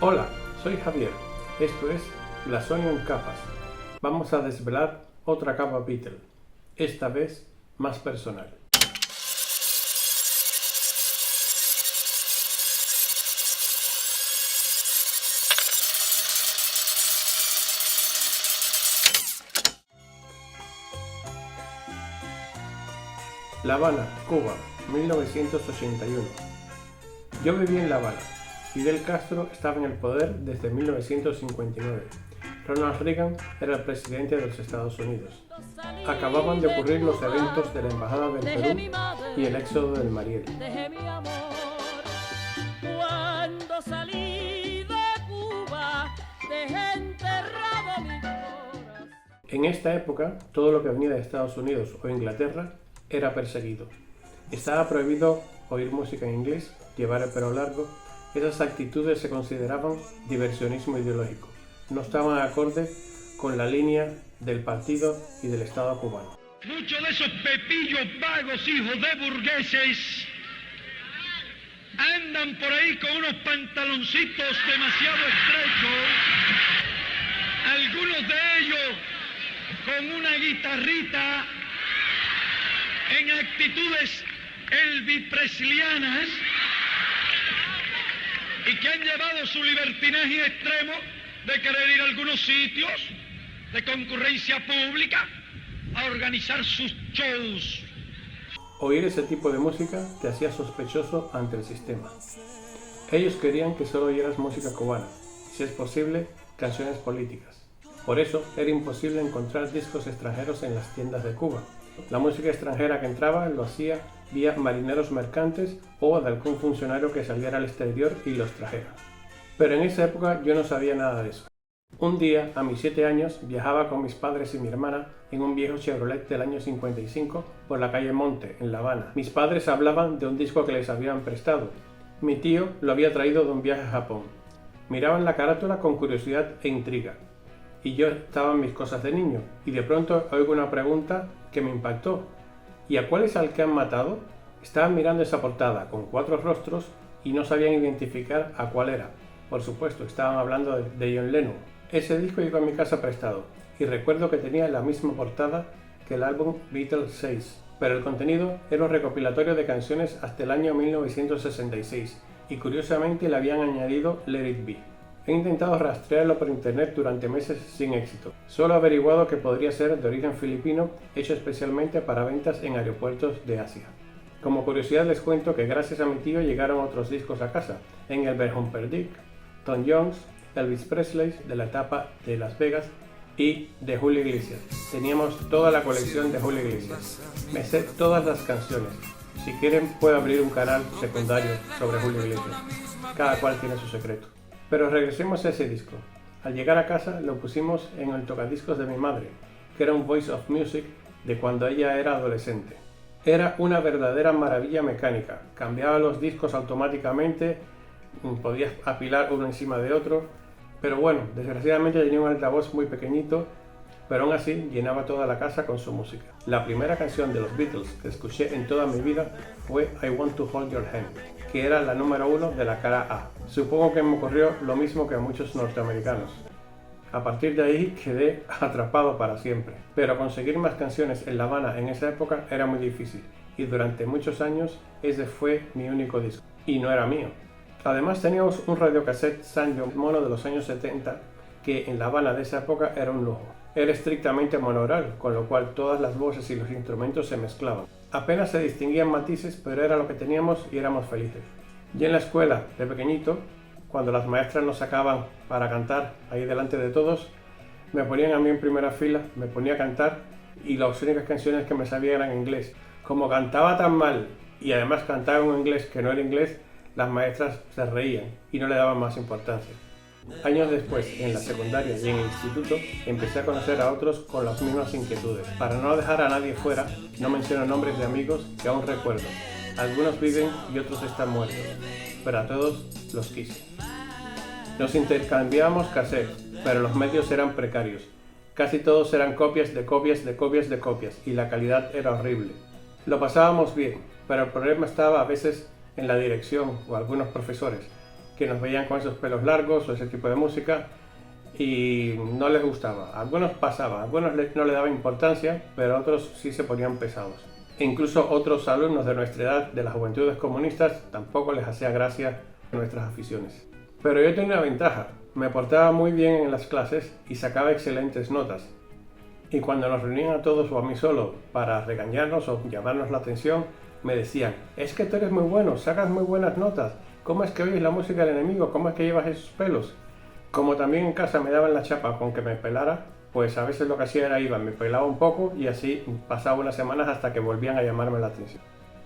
Hola, soy Javier. Esto es Blasonio en capas. Vamos a desvelar otra capa Beatle, esta vez más personal. La Habana, Cuba, 1981. Yo viví en La Habana. Fidel Castro estaba en el poder desde 1959. Ronald Reagan era el presidente de los Estados Unidos. Acababan de ocurrir los eventos de la Embajada del Perú y el éxodo del Mariel. Cuando salí de Cuba, dejé enterrado mi corazón. En esta época, todo lo que venía de Estados Unidos o Inglaterra era perseguido. Estaba prohibido oír música en inglés, llevar el pelo largo. Esas actitudes se consideraban diversionismo ideológico. No estaban acorde con la línea del partido y del Estado cubano. Muchos de esos pepillos vagos, hijos de burgueses, andan por ahí con unos pantaloncitos demasiado estrechos, algunos de ellos con una guitarrita en actitudes elvis-preslianas y que han llevado su libertinaje extremo de querer ir a algunos sitios de concurrencia pública a organizar sus shows. Oír ese tipo de música te hacía sospechoso ante el sistema. Ellos querían que solo oyeras música cubana, y si es posible, canciones políticas. Por eso era imposible encontrar discos extranjeros en las tiendas de Cuba. La música extranjera que entraba lo hacía vía marineros mercantes o de algún funcionario que saliera al exterior y los trajera. Pero en esa época yo no sabía nada de eso. Un día, a mis 7 años, viajaba con mis padres y mi hermana en un viejo Chevrolet del año 55 por la calle Monte, en La Habana. Mis padres hablaban de un disco que les habían prestado. Mi tío lo había traído de un viaje a Japón. Miraban la carátula con curiosidad e intriga. Y yo estaba en mis cosas de niño, y de pronto oigo una pregunta que me impactó. ¿Y a cuál es al que han matado? Estaban mirando esa portada con 4 rostros y no sabían identificar a cuál era. Por supuesto, estaban hablando de John Lennon. Ese disco llegó a mi casa prestado, y recuerdo que tenía la misma portada que el álbum Beatles 6, pero el contenido era un recopilatorio de canciones hasta el año 1966, y curiosamente le habían añadido Let It Be. He intentado rastrearlo por internet durante meses sin éxito. Solo he averiguado que podría ser de origen filipino, hecho especialmente para ventas en aeropuertos de Asia. Como curiosidad les cuento que gracias a mi tío llegaron otros discos a casa, Engelbert Humperdinck, Tom Jones, Elvis Presley de la etapa de Las Vegas y de Julio Iglesias. Teníamos toda la colección de Julio Iglesias. Me sé todas las canciones. Si quieren puedo abrir un canal secundario sobre Julio Iglesias. Cada cual tiene su secreto. Pero regresemos a ese disco. Al llegar a casa lo pusimos en el tocadiscos de mi madre, que era un Voice of Music de cuando ella era adolescente. Era una verdadera maravilla mecánica. Cambiaba los discos automáticamente, podías apilar uno encima de otro, pero bueno, desgraciadamente tenía un altavoz muy pequeñito, pero aún así llenaba toda la casa con su música. La primera canción de los Beatles que escuché en toda mi vida fue I Want to Hold Your Hand, que era la número 1 de la cara A. Supongo que me ocurrió lo mismo que a muchos norteamericanos. A partir de ahí quedé atrapado para siempre. Pero conseguir más canciones en La Habana en esa época era muy difícil, y durante muchos años ese fue mi único disco, y no era mío. Además teníamos un radiocassette Sanyo mono de los años 70, que en La Habana de esa época era un lujo. Era estrictamente monaural, con lo cual todas las voces y los instrumentos se mezclaban. Apenas se distinguían matices, pero era lo que teníamos y éramos felices. Y en la escuela, de pequeñito, cuando las maestras nos sacaban para cantar ahí delante de todos, me ponían a mí en primera fila, me ponía a cantar y las únicas canciones que me sabía eran en inglés. Como cantaba tan mal y además cantaba en inglés que no era inglés, las maestras se reían y no le daban más importancia. Años después, en la secundaria y en el instituto, empecé a conocer a otros con las mismas inquietudes. Para no dejar a nadie fuera, no menciono nombres de amigos que aún recuerdo. Algunos viven y otros están muertos, pero a todos los quise. Nos intercambiábamos cassettes, pero los medios eran precarios. Casi todos eran copias de copias de copias de copias, y la calidad era horrible. Lo pasábamos bien, pero el problema estaba a veces en la dirección o algunos profesores, que nos veían con esos pelos largos o ese tipo de música y no les gustaba. Algunos pasaban, algunos no le daban importancia, pero otros sí se ponían pesados. E incluso otros alumnos de nuestra edad, de las juventudes comunistas, tampoco les hacía gracia nuestras aficiones. Pero yo tenía una ventaja, me portaba muy bien en las clases y sacaba excelentes notas. Y cuando nos reunían a todos o a mí solo para regañarnos o llamarnos la atención, me decían: es que tú eres muy bueno, sacas muy buenas notas, ¿cómo es que oyes la música del enemigo? ¿Cómo es que llevas esos pelos? Como también en casa me daban la chapa con que me pelara, pues a veces lo que hacía era me pelaba un poco y así pasaba unas semanas hasta que volvían a llamarme la atención.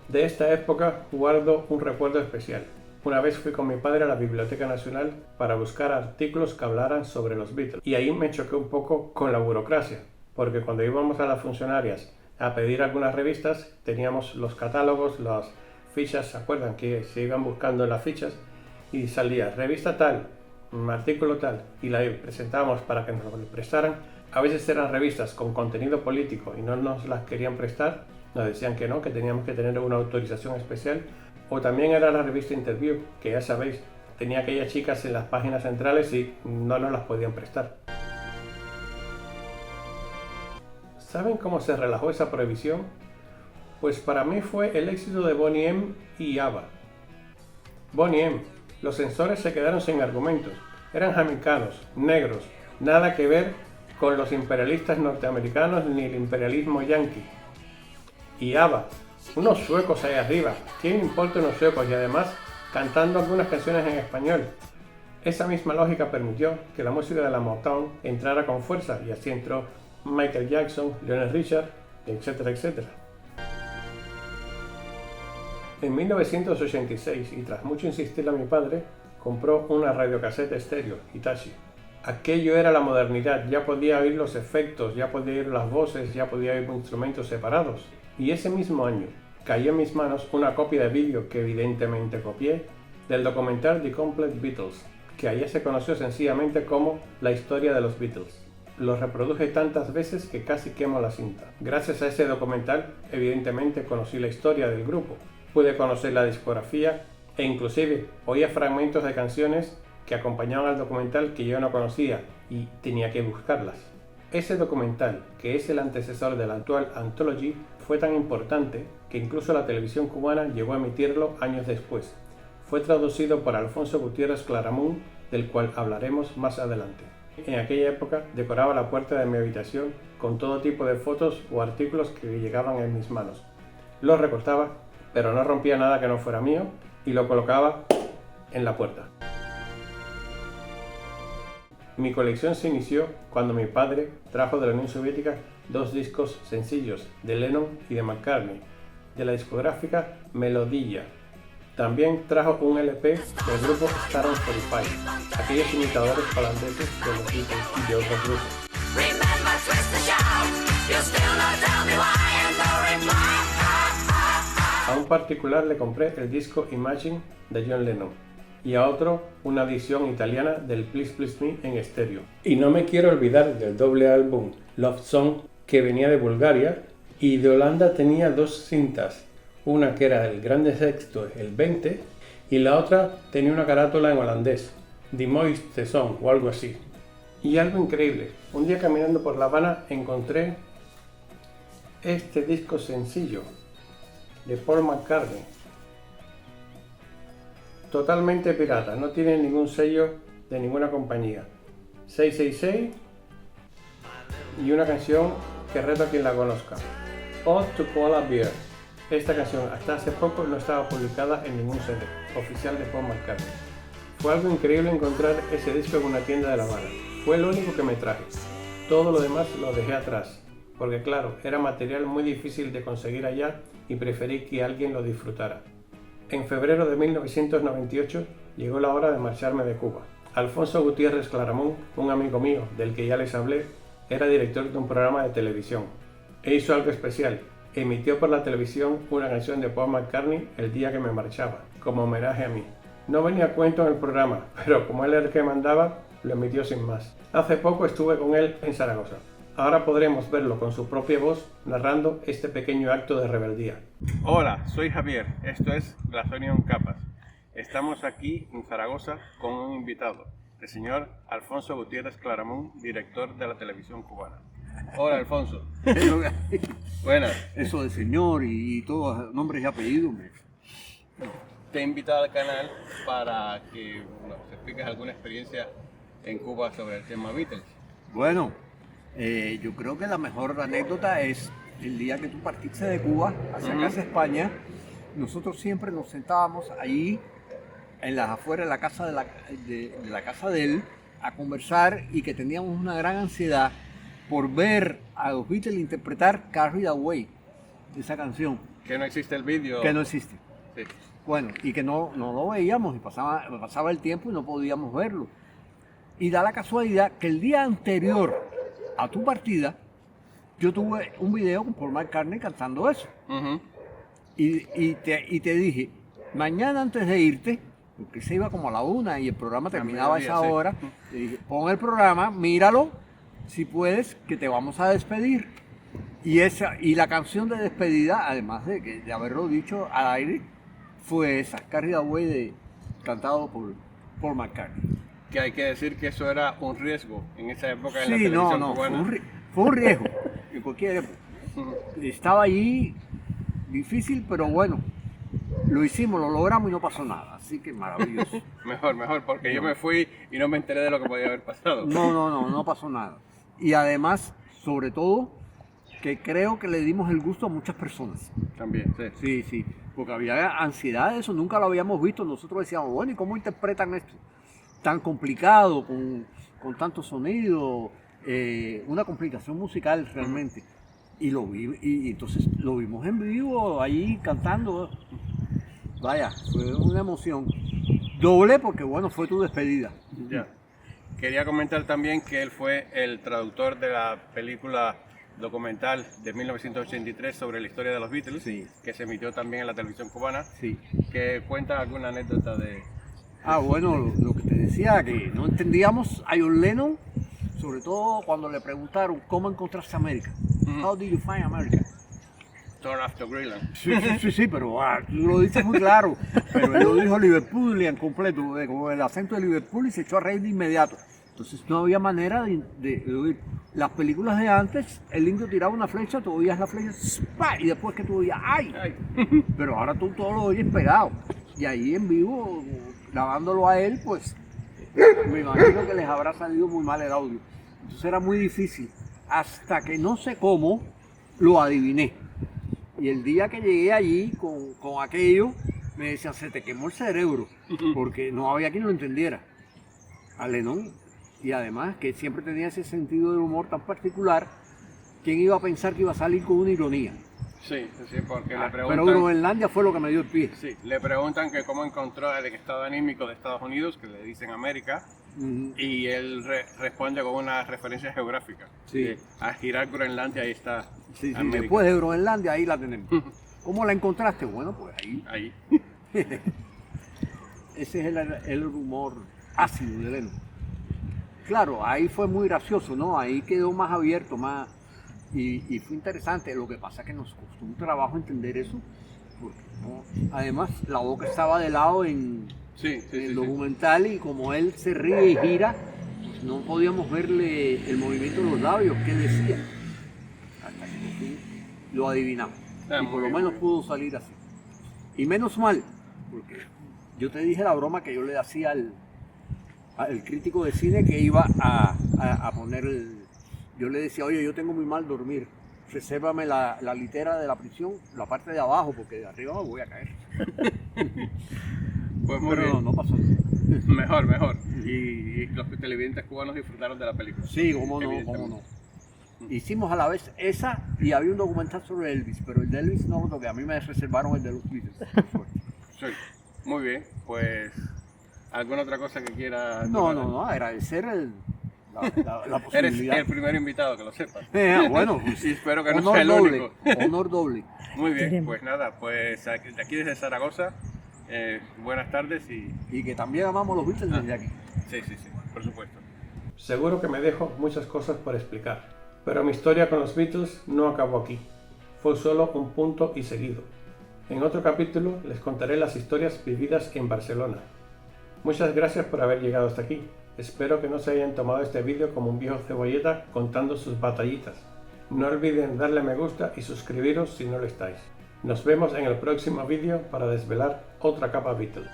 De esta época guardo un recuerdo especial. Una vez fui con mi padre a la Biblioteca Nacional para buscar artículos que hablaran sobre los Beatles y ahí me choqué un poco con la burocracia, porque cuando íbamos a las funcionarias a pedir algunas revistas teníamos los catálogos, las fichas, ¿se acuerdan? Que se iban buscando en las fichas y salía revista tal, artículo tal, y la presentábamos para que nos lo prestaran. A veces eran revistas con contenido político y no nos las querían prestar, nos decían que no, que teníamos que tener una autorización especial. O también era la revista Interview, que ya sabéis, tenía aquellas chicas en las páginas centrales y no nos las podían prestar. ¿Saben cómo se relajó esa prohibición? Pues para mí fue el éxito de Boney M y ABBA. Boney M, los censores se quedaron sin argumentos, eran jamaicanos, negros, nada que ver con los imperialistas norteamericanos ni el imperialismo yanqui. Y ABBA, unos suecos ahí arriba, ¿quién importa unos suecos? Y además cantando algunas canciones en español. Esa misma lógica permitió que la música de la Motown entrara con fuerza y así entró Michael Jackson, Lionel Richard, etcétera, etcétera. En 1986, y tras mucho insistirle a mi padre, compró una radiocasete estéreo Hitachi. Aquello era la modernidad, ya podía oír los efectos, ya podía oír las voces, ya podía oír instrumentos separados. Y ese mismo año cayó en mis manos una copia de vídeo que evidentemente copié del documental The Complete Beatles, que allá se conoció sencillamente como La historia de los Beatles. Lo reproduje tantas veces que casi quemo la cinta. Gracias a ese documental, evidentemente conocí la historia del grupo, pude conocer la discografía e inclusive oía fragmentos de canciones que acompañaban al documental que yo no conocía y tenía que buscarlas. Ese documental, que es el antecesor del actual Anthology, fue tan importante que incluso la televisión cubana llegó a emitirlo años después. Fue traducido por Alfonso Gutiérrez Claramunt, del cual hablaremos más adelante. En aquella época decoraba la puerta de mi habitación con todo tipo de fotos o artículos que llegaban en mis manos. Los recortaba, pero no rompía nada que no fuera mío y lo colocaba en la puerta. Mi colección se inició cuando mi padre trajo de la Unión Soviética 2 discos sencillos de Lennon y de McCartney, de la discográfica Melodilla. También trajo un LP del grupo Star on 45, aquellos imitadores holandeses de los Beatles y de otros grupos. A un particular le compré el disco Imagine de John Lennon y a otro una edición italiana del Please Please Me en estéreo. Y no me quiero olvidar del doble álbum Love Song, que venía de Bulgaria, y de Holanda tenía 2 cintas, una que era el Grande Sexto, el 20, y la otra tenía una carátula en holandés, Die Mooiste Song o algo así. Y algo increíble, un día caminando por La Habana encontré este disco sencillo de Paul McCartney, totalmente pirata, no tiene ningún sello de ninguna compañía. 666 y una canción que reto a quien la conozca, Ode to Koala Bear. Esta canción hasta hace poco no estaba publicada en ningún CD oficial de Paul McCartney. Fue algo increíble encontrar ese disco en una tienda de La Habana. Fue el único que me traje. Todo lo demás lo dejé atrás, porque claro, era material muy difícil de conseguir allá y preferí que alguien lo disfrutara. En febrero de 1998 llegó la hora de marcharme de Cuba. Alfonso Gutiérrez Claramunt, un amigo mío del que ya les hablé, era director de un programa de televisión. E hizo algo especial. Emitió por la televisión una canción de Paul McCartney el día que me marchaba, como homenaje a mí. No venía a cuento en el programa, pero como él era el que mandaba, lo emitió sin más. Hace poco estuve con él en Zaragoza. Ahora podremos verlo con su propia voz narrando este pequeño acto de rebeldía. Hola, soy Javier. Esto es Glazonion Capas. Estamos aquí en Zaragoza con un invitado, el señor Alfonso Gutiérrez Claramunt, director de la televisión cubana. Hola, Alfonso. Buenas. Eso de señor y todos nombres y apellidos. Te he invitado al canal para que nos expliques alguna experiencia en Cuba sobre el tema Beatles. Bueno, yo creo que la mejor anécdota es el día que tú partiste de Cuba hacia casa España. Nosotros siempre nos sentábamos allí en las afueras de la casa de la casa de él a conversar y que teníamos una gran ansiedad por ver a los Beatles interpretar Carried Away, esa canción. Que no existe el vídeo. Que no existe. Sí. Bueno, y que no lo veíamos y pasaba el tiempo y no podíamos verlo. Y da la casualidad que el día anterior a tu partida, yo tuve un video con Paul McCartney cantando eso. Y te dije, mañana antes de irte, porque se iba como a la 1 y el programa terminaba a esa hora, te dije, pon el programa, míralo, si puedes, que te vamos a despedir. Y la canción de despedida, además de haberlo dicho al aire, fue esa, Carried Away, cantado por Paul McCartney. Que hay que decir que eso era un riesgo en esa época en la Sí, televisión no, cubana. fue un riesgo, en cualquier época. Estaba allí, difícil, pero bueno, lo hicimos, lo logramos y no pasó nada, así que maravilloso. Mejor, porque yo me fui y no me enteré de lo que podía haber pasado. No pasó nada. Y además, sobre todo, que creo que le dimos el gusto a muchas personas. También, sí. Sí, porque había ansiedad de eso, nunca lo habíamos visto. Nosotros decíamos, bueno, ¿y cómo interpretan esto? Tan complicado, con tanto sonido, una complicación musical realmente. Y entonces lo vimos en vivo, ahí cantando. Vaya, fue una emoción. Doble porque, bueno, fue tu despedida. Ya. Quería comentar también que él fue el traductor de la película documental de 1983 sobre la historia de los Beatles, Sí. que se emitió también en la televisión cubana, Sí. que cuenta alguna anécdota de... Bueno, lo que te decía, que no entendíamos a John Lennon, sobre todo cuando le preguntaron cómo encontraste América. How did you find America? Turn After Greenland. Sí, pero tú lo dices muy claro. Pero él lo dijo Liverpoolian completo, con el acento de Liverpool y se echó a reír de inmediato. Entonces no había manera de oír. Las películas de antes, el indio tiraba una flecha, tú oías la flecha, ¡spa! Y después que tú oías, ¡ay! Pero ahora tú todo lo oyes pegado. Y ahí en vivo, grabándolo a él, pues me imagino que les habrá salido muy mal el audio. Entonces era muy difícil. Hasta que no sé cómo, lo adiviné. Y el día que llegué allí con aquello, me decían, se te quemó el cerebro, porque no había quien lo entendiera. A Lennon. Y además que siempre tenía ese sentido del humor tan particular, ¿quién iba a pensar que iba a salir con una ironía? Sí, porque le preguntan... Pero Groenlandia fue lo que me dio el pie. Sí, le preguntan que cómo encontró el estado anímico de Estados Unidos, que le dicen América, y él responde con una referencia geográfica. Sí. A girar Groenlandia, ahí está Sí, América. después de Groenlandia, ahí la tenemos. ¿Cómo la encontraste? Bueno, pues ahí. Ahí. Ese es el humor ácido de Lennon. Claro, ahí fue muy gracioso, ¿no? Ahí quedó más abierto, más... Y fue interesante. Lo que pasa es que nos costó un trabajo entender eso. Porque, ¿no? Además, la boca estaba de lado en el documental y como él se ríe y gira, pues no podíamos verle el movimiento de los labios, qué decía. Hasta que por fin lo adivinamos. Y por lo menos pudo salir así. Y menos mal, porque yo te dije la broma que yo le hacía al crítico de cine que iba a poner yo le decía, oye, yo tengo muy mal dormir, resérvame la litera de la prisión, la parte de abajo, porque de arriba me voy a caer. Pues muy Pero bien. no pasó nada. Mejor. Y los televidentes cubanos disfrutaron de la película. Sí, cómo no. Hicimos a la vez esa y había un documental sobre Elvis, pero el de Elvis no, porque a mí me reservaron el de los Beatles. Sí, muy bien, pues ¿alguna otra cosa que quiera? No, agradecer la posibilidad. Eres el primer invitado, que lo sepas. Bueno, Y espero que no honor sea el doble, único. honor doble. Muy bien, pues nada, pues de aquí desde Zaragoza, buenas tardes Y que también amamos los Beatles desde aquí. Sí, por supuesto. Seguro que me dejo muchas cosas por explicar, pero mi historia con los Beatles no acabó aquí. Fue solo un punto y seguido. En otro capítulo les contaré las historias vividas en Barcelona. Muchas gracias por haber llegado hasta aquí. Espero que no se hayan tomado este vídeo como un viejo cebolleta contando sus batallitas. No olviden darle a me gusta y suscribiros si no lo estáis. Nos vemos en el próximo vídeo para desvelar otra capa Beatle.